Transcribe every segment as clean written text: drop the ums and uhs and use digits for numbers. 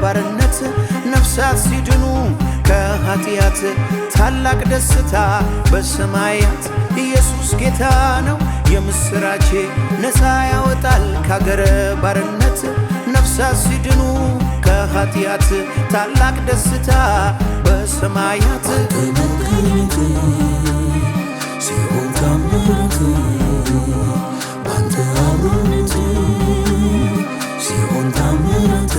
ባርነት ነፍሳት ሲድኑ ከኃጢአት ታላቅ ደስታ በሰማያት ኢየሱስ ጌታ ነው የምስራቼ ነፃ ያወጣል ከአገረ ባርነት ነፍሳት ሲድኑ ከኃጢአት ታላቅ ደስታ በሰማያት ሲሆን ታምራት ባንተ አብሮነት ሲሆን ታምራት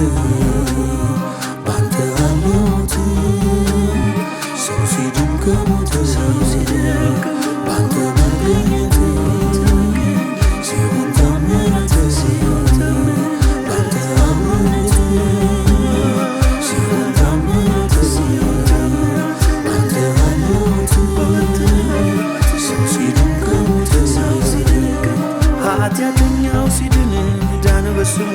ባንተ አብሮነት ሰው ሲድን ከሞት ባንተ መገኘት ሲሆን ታምራት ባንተ አብሮነት ሲሆን ታምራት ባንተ አብሮነት ኃጢአተኛው ሲድን ዳነ በስሙ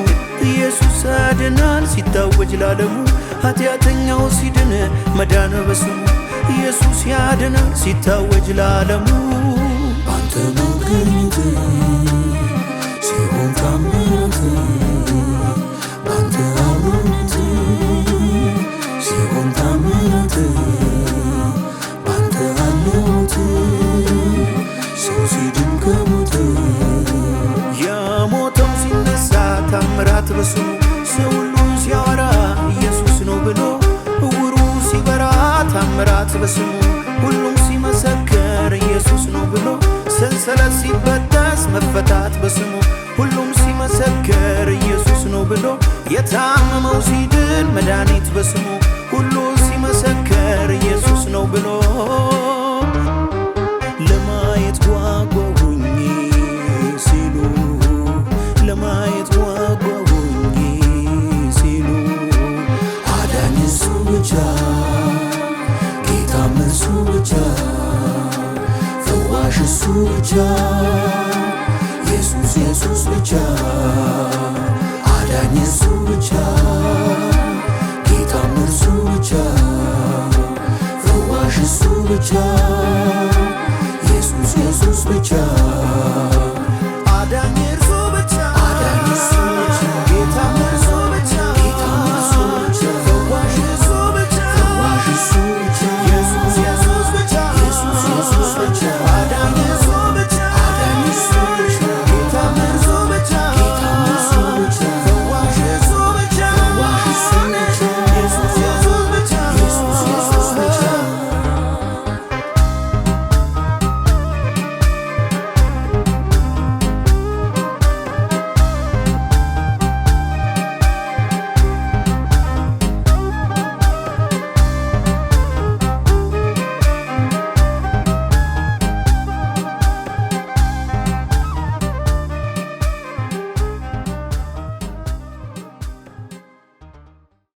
ኢየሱስ አድናል ሲታወጅ ላለሙ ኃጢአተኛው ሲድን መዳን በስሙ ኢየሱስ ያድናል ሲታወጅ ላለሙ ባንተ መገኘት ሲሆን ታምራት ባንተ አብሮነት ሲሆን ታምራት ባንተ አለውት ሰው ሲድን ከሞት የሞተው ሲነሳ ታምራት በስሙ ሰው ሁሉ ሲያወራ ኢየሱስ ነው ብሎ እውሩ ሲበራ ታምራት በስሙ ሁሉም ሲመሰክር ኢየሱስ ነው ብሎ ሰንሰለት ሲበጠስ መፈታት በስሙ ሁሉም ሲመሰክር ኢየሱስ ነው ብሎ የታመመው ሲድን መድኃኒት በስሙ ሁሉ ሲመሰክር ኢየሱስ ነው ብሎ ለማየት ጓጓሁኝ ሲሉ ለማየት ጓጓሁኝ ሲሉ አዳኝ እሱ ብቻ ጌታም እሱ ብቻ ፈዋሽ እሱ ብቻ ኢየሱስ ኢየሱስ ብቻ አዳኝ እሱ ብቻ ጌታም እሱ ብቻ ፈዋሽ እሱ ብቻ ኢየሱስ ኢየሱስ ብቻ